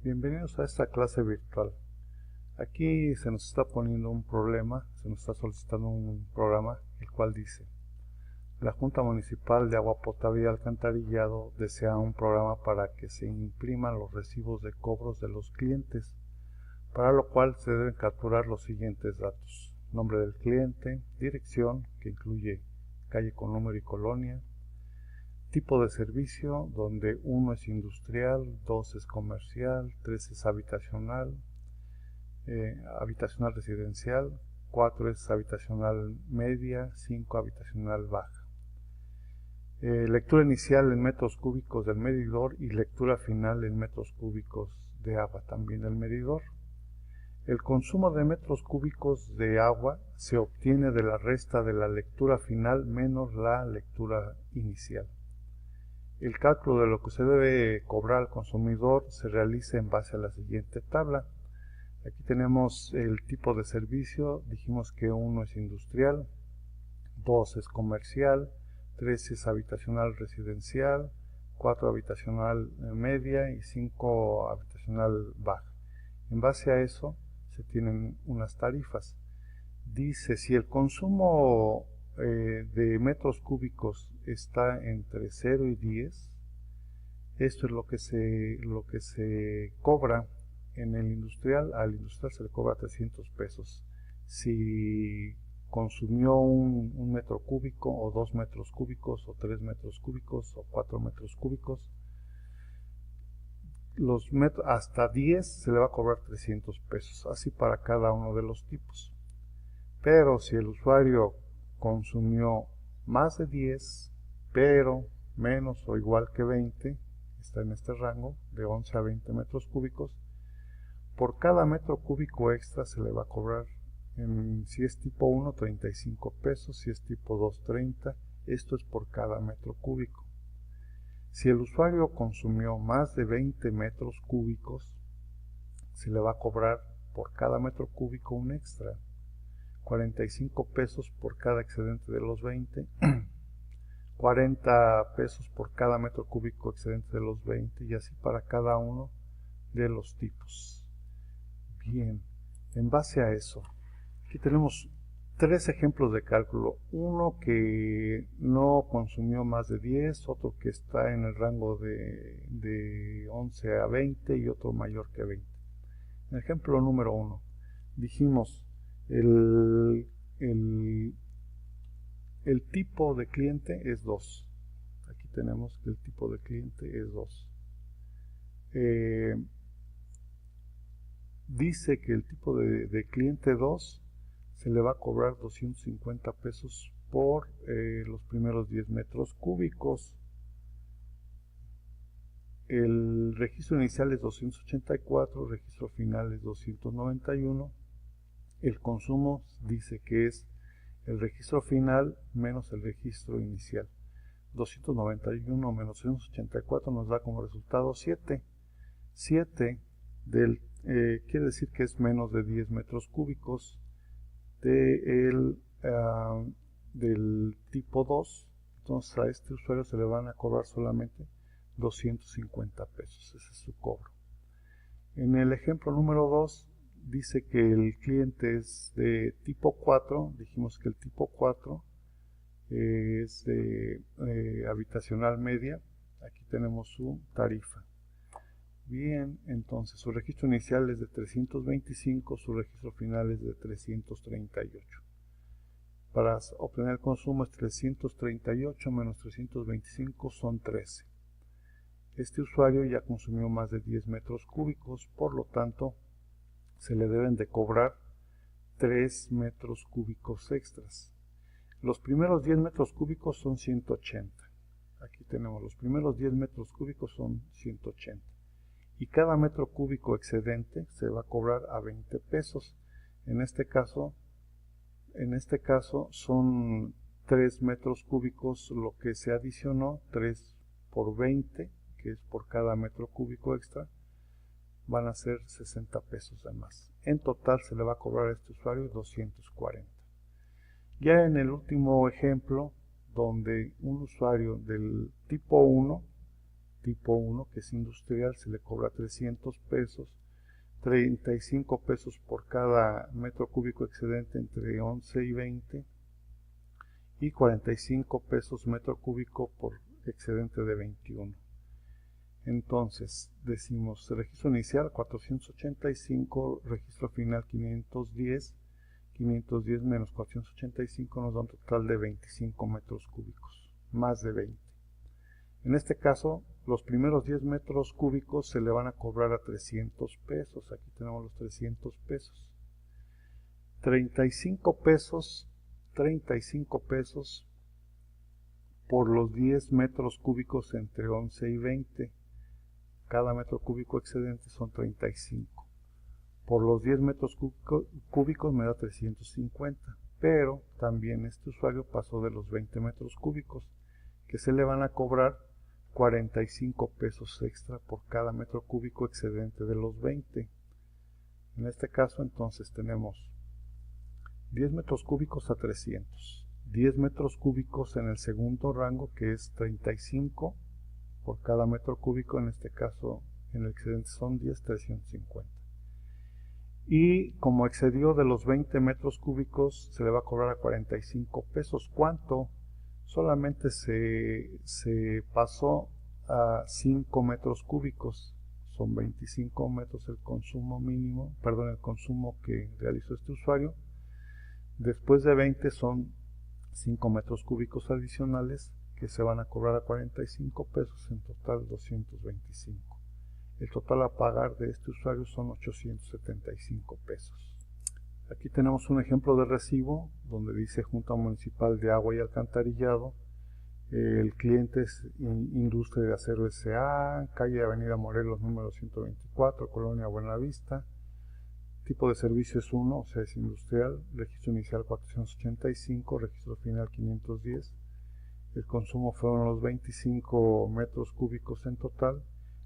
Bienvenidos a esta clase virtual. Aquí se nos está poniendo un problema, se nos está solicitando un programa, el cual dice: la Junta Municipal de Agua Potable y Alcantarillado desea un programa para que se impriman los recibos de cobros de los clientes, para lo cual se deben capturar los siguientes datos: nombre del cliente, dirección, que incluye calle con número y colonia, tipo de servicio, donde 1 es industrial, 2 es comercial, 3 es habitacional, habitacional residencial, 4 es habitacional media, 5 habitacional baja. Lectura inicial en metros cúbicos del medidor y lectura final en metros cúbicos de agua también del medidor. El consumo de metros cúbicos de agua se obtiene de la resta de la lectura final menos la lectura inicial. El cálculo de lo que se debe cobrar al consumidor se realiza en base a la siguiente tabla. Aquí tenemos el tipo de servicio, dijimos que 1 es industrial, 2 es comercial, 3 es habitacional residencial, 4 habitacional media y 5 habitacional baja. En base a eso se tienen unas tarifas. Dice, si el consumo de metros cúbicos está entre 0 y 10, esto es lo que se cobra en el industrial. Al industrial se le cobra 300 pesos. Si consumió un metro cúbico o 2 metros cúbicos o 3 metros cúbicos o 4 metros cúbicos, los metros hasta 10 se le va a cobrar 300 pesos, así para cada uno de los tipos. Pero si el usuario consumió más de 10, pero menos o igual que 20, está en este rango de 11 a 20 metros cúbicos, por cada metro cúbico extra se le va a cobrar, si es tipo 1, 35 pesos, si es tipo 2, 30, esto es por cada metro cúbico. Si el usuario consumió más de 20 metros cúbicos, se le va a cobrar por cada metro cúbico un extra, 45 pesos por cada excedente de los 20, 40 pesos por cada metro cúbico excedente de los 20 y así para cada uno de los tipos. Bien, en base a eso, aquí tenemos 3 ejemplos de cálculo: uno que no consumió más de 10, otro que está en el rango de 11 a 20 y otro mayor que 20. En el ejemplo número 1, dijimos el tipo de cliente es 2. Aquí tenemos que el tipo de cliente es 2. Dice que el tipo de cliente 2 se le va a cobrar 250 pesos por los primeros 10 metros cúbicos. El registro inicial es 284, el registro final es 291. El consumo dice que es el registro final menos el registro inicial. 291 menos 284 nos da como resultado 7. 7 quiere decir que es menos de 10 metros cúbicos del tipo 2. Entonces a este usuario se le van a cobrar solamente 250 pesos. Ese es su cobro. En el ejemplo número 2 dice que el cliente es de tipo 4. Dijimos que el tipo 4 es de habitacional media. Aquí tenemos su tarifa. Bien, entonces su registro inicial es de 325, su registro final es de 338. Para obtener el consumo es 338 menos 325 son 13. Este usuario ya consumió más de 10 metros cúbicos, por lo tanto se le deben de cobrar 3 metros cúbicos extras. Los primeros 10 metros cúbicos son 180. Aquí tenemos los primeros 10 metros cúbicos son 180. Y cada metro cúbico excedente se va a cobrar a 20 pesos. En este caso son 3 metros cúbicos lo que se adicionó, 3 por 20, que es por cada metro cúbico extra, van a ser 60 pesos de más. En total se le va a cobrar a este usuario 240. Ya en el último ejemplo, donde un usuario del tipo 1 tipo 1, que es industrial, se le cobra 300 pesos, 35 pesos por cada metro cúbico excedente entre 11 y 20, y 45 pesos metro cúbico por excedente de 21. Entonces, decimos registro inicial 485, registro final 510, 510 menos 485 nos da un total de 25 metros cúbicos, más de 20. En este caso, los primeros 10 metros cúbicos se le van a cobrar a 300 pesos. Aquí tenemos los 300 pesos. 35 pesos por los 10 metros cúbicos entre 11 y 20. Cada metro cúbico excedente son 35. Por los 10 metros cúbicos me da 350. Pero también este usuario pasó de los 20 metros cúbicos, que se le van a cobrar 45 pesos extra por cada metro cúbico excedente de los 20. En este caso entonces tenemos 10 metros cúbicos a 300, 10 metros cúbicos en el segundo rango, que es 35 por cada metro cúbico, en este caso en el excedente son 10, 350. Y como excedió de los 20 metros cúbicos, se le va a cobrar a 45 pesos. ¿Cuánto? Solamente se pasó a 5 metros cúbicos. Son 25 metros el consumo mínimo, perdón, el consumo que realizó este usuario. Después de 20 son 5 metros cúbicos adicionales que se van a cobrar a 45 pesos, en total 225. El total a pagar de este usuario son 875 pesos. Aquí tenemos un ejemplo de recibo donde dice Junta Municipal de Agua y Alcantarillado. El cliente es Industria de Acero S.A., calle Avenida Morelos número 124, Colonia Buenavista. Tipo de servicio es 1, o sea, es industrial. Registro inicial 485, registro final 510. El consumo fueron los 25 metros cúbicos en total.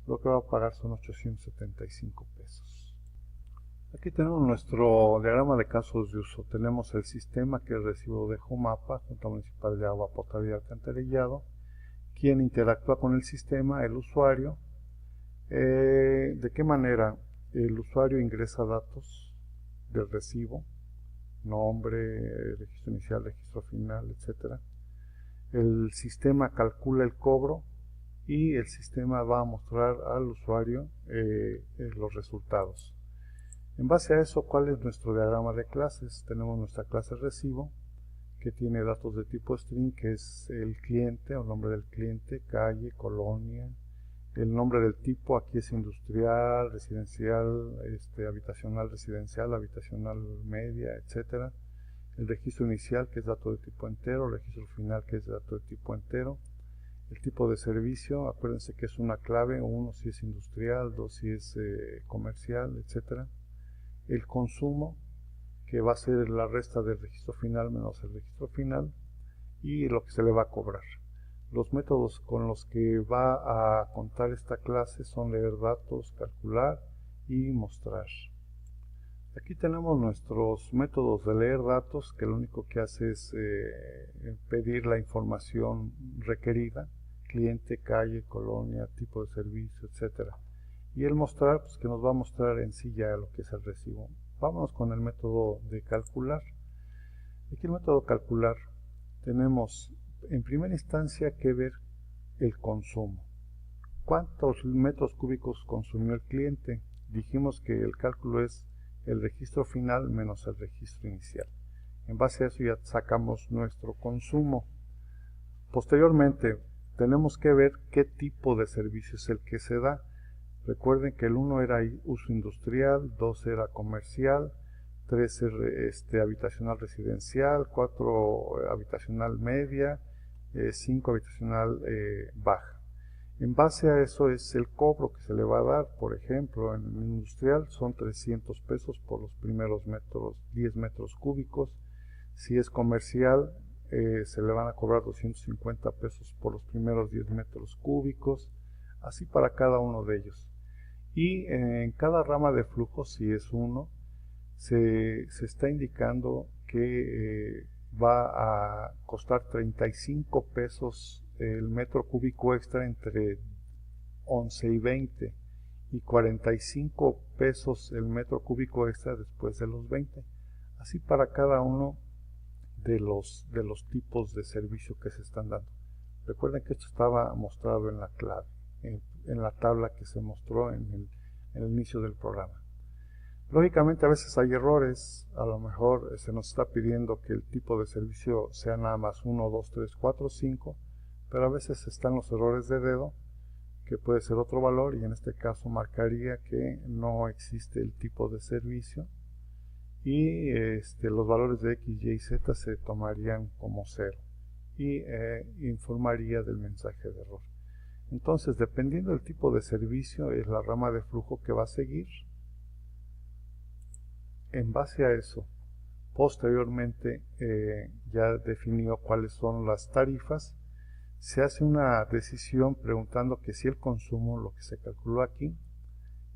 Lo que va a pagar son 875 pesos. Aquí tenemos nuestro diagrama de casos de uso. Tenemos el sistema, que es recibo de Jumapa, Junta Municipal de Agua Potable y Alcantarillado. ¿Quién interactúa con el sistema? El usuario. ¿De qué manera? El usuario ingresa datos del recibo, nombre, registro inicial, registro final, etc. El sistema calcula el cobro y el sistema va a mostrar al usuario los resultados. En base a eso, ¿cuál es nuestro diagrama de clases? Tenemos nuestra clase recibo, que tiene datos de tipo string, que es el cliente, o el nombre del cliente, calle, colonia. El nombre del tipo aquí es industrial, residencial, habitacional residencial, habitacional media, etc. El registro inicial, que es dato de tipo entero, el registro final, que es dato de tipo entero. El tipo de servicio, acuérdense que es una clave, 1 si es industrial, 2 si es comercial, etc. El consumo, que va a ser la resta del registro final menos el registro final, y lo que se le va a cobrar. Los métodos con los que va a contar esta clase son leer datos, calcular y mostrar. Aquí tenemos nuestros métodos de leer datos, que lo único que hace es pedir la información requerida, cliente, calle, colonia, tipo de servicio, etc. Y el mostrar, pues que nos va a mostrar en sí ya lo que es el recibo. Vámonos con el método de calcular. Aquí el método calcular tenemos en primera instancia que ver el consumo. ¿Cuántos metros cúbicos consumió el cliente? Dijimos que el cálculo es el registro final menos el registro inicial. En base a eso ya sacamos nuestro consumo. Posteriormente tenemos que ver qué tipo de servicio es el que se da. Recuerden que el 1 era uso industrial, 2 era comercial, 3 habitacional residencial, 4 habitacional media, 5 habitacional baja. En base a eso es el cobro que se le va a dar. Por ejemplo, en el industrial son 300 pesos por los primeros 10 metros cúbicos. Si es comercial, se le van a cobrar 250 pesos por los primeros 10 metros cúbicos, así para cada uno de ellos. Y en cada rama de flujo, si es 1, se está indicando que va a costar 35 pesos el metro cúbico extra entre 11 y 20 y 45 pesos el metro cúbico extra después de los 20. Así para cada uno de los tipos de servicio que se están dando. Recuerden que esto estaba mostrado en la clave, en la tabla que se mostró en el inicio del programa. Lógicamente a veces hay errores, a lo mejor se nos está pidiendo que el tipo de servicio sea nada más 1, 2, 3, 4, 5, pero a veces están los errores de dedo, que puede ser otro valor, y en este caso marcaría que no existe el tipo de servicio, y los valores de X, Y y Z se tomarían como 0, y informaría del mensaje de error. Entonces, dependiendo del tipo de servicio, es la rama de flujo que va a seguir. En base a eso, posteriormente ya definió cuáles son las tarifas. Se hace una decisión preguntando que si el consumo, lo que se calculó aquí,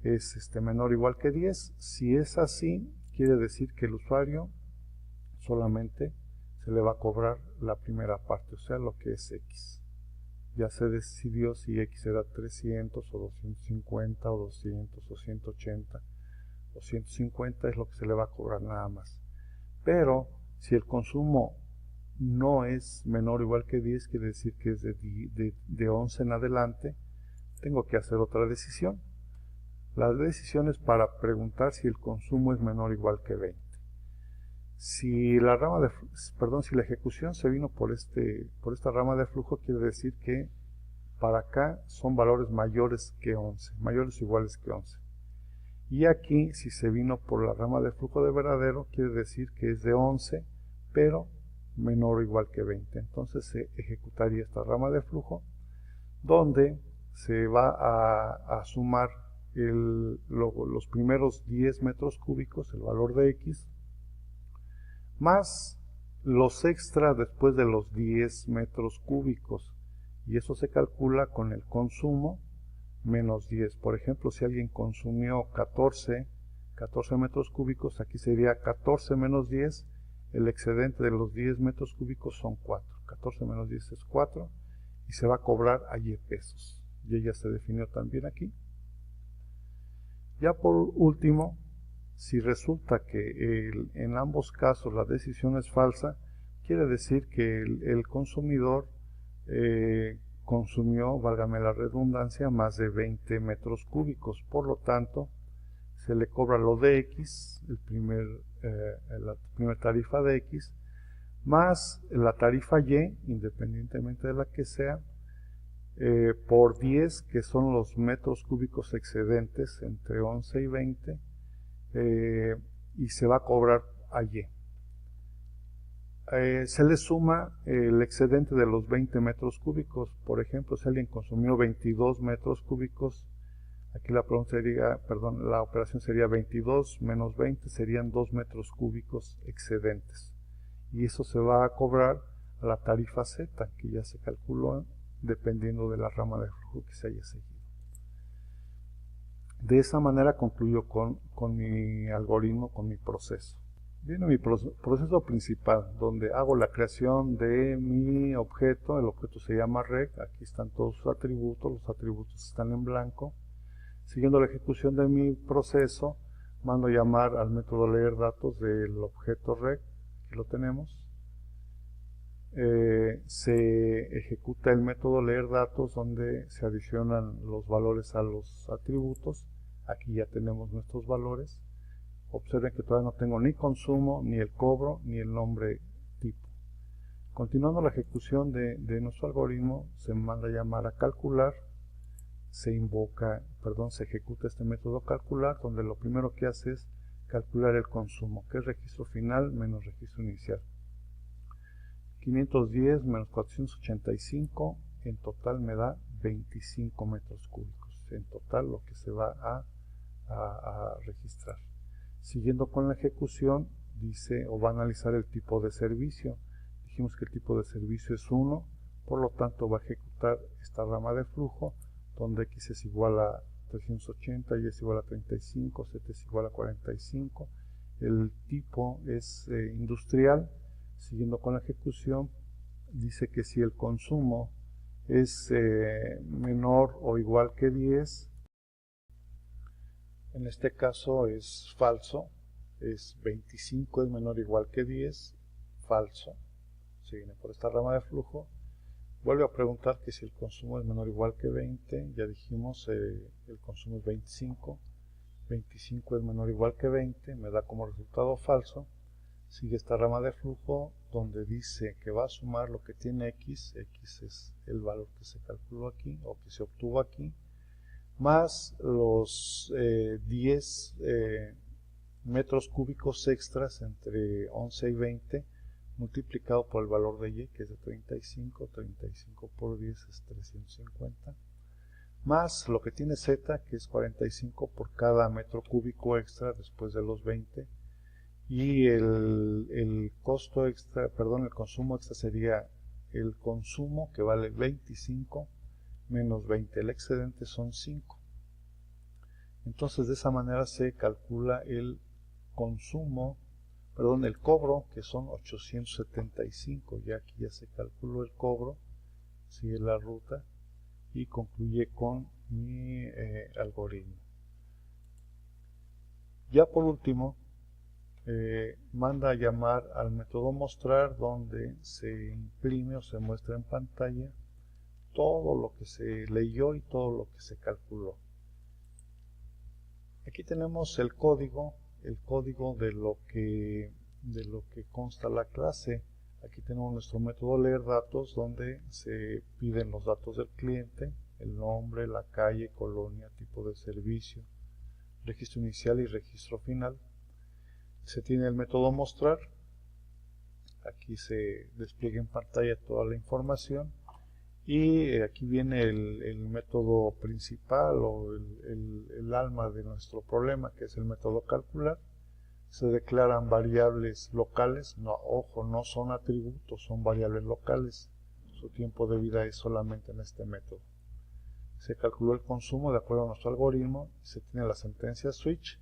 es menor o igual que 10. Si es así, quiere decir que el usuario solamente se le va a cobrar la primera parte, o sea, lo que es X. Ya se decidió si X era 300 o 250 o 200 o 180 o 150, es lo que se le va a cobrar nada más. Pero si el consumo no es menor o igual que 10, quiere decir que es de 11 en adelante, tengo que hacer otra decisión. La decisión es para preguntar si el consumo es menor o igual que 20. Si la ejecución se vino por esta rama de flujo, quiere decir que para acá son valores mayores que 11, mayores o iguales que 11. Y aquí, si se vino por la rama de flujo de verdadero, quiere decir que es de 11, pero menor o igual que 20. Entonces se ejecutaría esta rama de flujo, donde se va a sumar los primeros 10 metros cúbicos, el valor de X, más los extra después de los 10 metros cúbicos. Y eso se calcula con el consumo menos 10. Por ejemplo, si alguien consumió 14 metros cúbicos, aquí sería 14 menos 10. El excedente de los 10 metros cúbicos son 4. 14 menos 10 es 4. Y se va a cobrar a Y pesos. Y ya se definió también aquí. Ya por último, si resulta que en ambos casos la decisión es falsa, quiere decir que el consumidor consumió, válgame la redundancia, más de 20 metros cúbicos. Por lo tanto, se le cobra lo de X, la primera tarifa de X, más la tarifa Y, independientemente de la que sea, por 10, que son los metros cúbicos excedentes entre 11 y 20, y se va a cobrar a Y. Se le suma el excedente de los 20 metros cúbicos. Por ejemplo, si alguien consumió 22 metros cúbicos, aquí la operación sería 22 menos 20, serían 2 metros cúbicos excedentes. Y eso se va a cobrar a la tarifa Z, que ya se calculó dependiendo de la rama de flujo que se haya seguido. De esa manera concluyo con mi algoritmo, con mi proceso. Viene mi proceso principal, donde hago la creación de mi objeto. El objeto se llama rec, aquí están todos sus atributos, los atributos están en blanco. Siguiendo la ejecución de mi proceso, mando llamar al método leer datos del objeto rec, que lo tenemos. Se ejecuta el método leer datos, donde se adicionan los valores a los atributos. Aquí ya tenemos nuestros valores. Observen que todavía no tengo ni consumo, ni el cobro, ni el nombre tipo. Continuando la ejecución de nuestro algoritmo, se manda llamar a calcular, se ejecuta este método calcular, donde lo primero que hace es calcular el consumo, que es registro final menos registro inicial. 510 menos 485, en total me da 25 metros cúbicos. En total lo que se va a registrar. Siguiendo con la ejecución, dice o va a analizar el tipo de servicio. Dijimos que el tipo de servicio es 1, por lo tanto va a ejecutar esta rama de flujo, donde X es igual a 380, Y es igual a 35, Z es igual a 45. El tipo es industrial. Siguiendo con la ejecución, dice que si el consumo es menor o igual que 10. En este caso es falso, es 25 es menor o igual que 10, falso. Se viene por esta rama de flujo. Vuelve a preguntar que si el consumo es menor o igual que 20, ya dijimos el consumo es 25, 25 es menor o igual que 20, me da como resultado falso. Sigue esta rama de flujo donde dice que va a sumar lo que tiene x, x es el valor que se calculó aquí o que se obtuvo aquí, más los 10 metros cúbicos extras entre 11 y 20 multiplicado por el valor de y, que es de 35, 35 por 10 es 350, más lo que tiene z, que es 45 por cada metro cúbico extra después de los 20, y el costo extra, perdón, el consumo extra sería el consumo, que vale 25 menos 20, el excedente son 5. Entonces de esa manera se calcula el consumo, perdón, el cobro, que son 875. Ya aquí ya se calculó el cobro, sigue la ruta y concluye con mi algoritmo. Ya por último, manda a llamar al método mostrar, donde se imprime o se muestra en pantalla todo lo que se leyó y todo lo que se calculó. Aquí tenemos el código de lo que consta la clase. Aquí tenemos nuestro método leer datos, donde se piden los datos del cliente, el nombre, la calle, colonia, tipo de servicio, registro inicial y registro final. Se tiene el método mostrar. Aquí se despliega en pantalla toda la información. Y aquí viene el método principal o el alma de nuestro problema, que es el método calcular. Se declaran variables locales, no, ojo, no son atributos, son variables locales. Su tiempo de vida es solamente en este método. Se calculó el consumo de acuerdo a nuestro algoritmo. Se tiene la sentencia switch,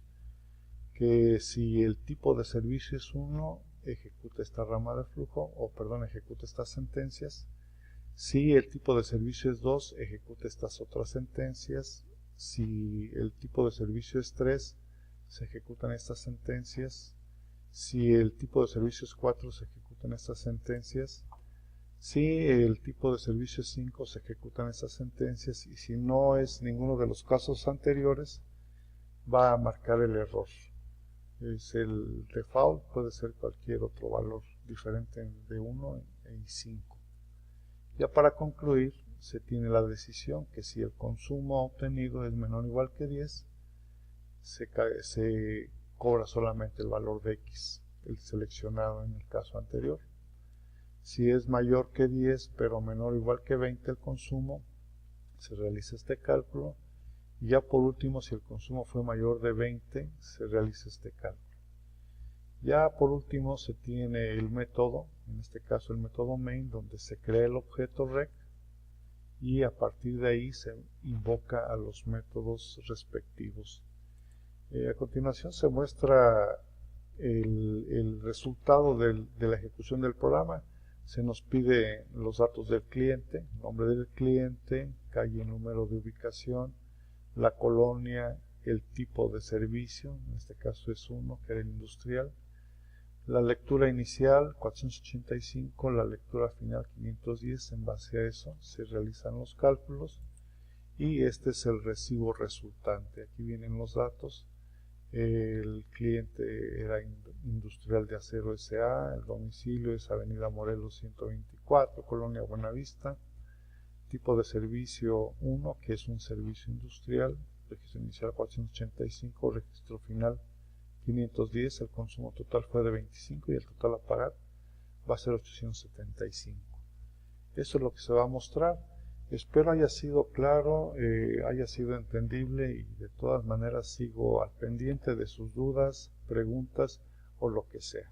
que si el tipo de servicio es 1, ejecuta esta rama de flujo, o perdón, ejecuta estas sentencias. Si el tipo de servicio es 2, ejecuta estas otras sentencias. Si el tipo de servicio es 3, se ejecutan estas sentencias. Si el tipo de servicio es 4, se ejecutan estas sentencias. Si el tipo de servicio es 5, se ejecutan estas sentencias. Y si no es ninguno de los casos anteriores, va a marcar el error. Es el default, puede ser cualquier otro valor diferente de 1 y 5. Ya para concluir, se tiene la decisión que si el consumo obtenido es menor o igual que 10, se cobra solamente el valor de x, el seleccionado en el caso anterior. Si es mayor que 10, pero menor o igual que 20 el consumo, se realiza este cálculo. Y ya por último, si el consumo fue mayor de 20, se realiza este cálculo. Ya por último se tiene el método, en este caso el método main, donde se crea el objeto rec y a partir de ahí se invoca a los métodos respectivos. A continuación se muestra el resultado de la ejecución del programa. Se nos pide los datos del cliente, nombre del cliente, calle y número de ubicación, la colonia, el tipo de servicio, en este caso es 1, que era el industrial, la lectura inicial 485, la lectura final 510. En base a eso se realizan los cálculos y este es el recibo resultante. Aquí vienen los datos. El cliente era Industrial de Acero S.A., el domicilio es Avenida Morelos 124, Colonia Buenavista, tipo de servicio 1, que es un servicio industrial, registro inicial 485, registro final 510, el consumo total fue de 25 y el total a pagar va a ser 875. Eso es lo que se va a mostrar. Espero haya sido claro, haya sido entendible, y de todas maneras sigo al pendiente de sus dudas, preguntas o lo que sea.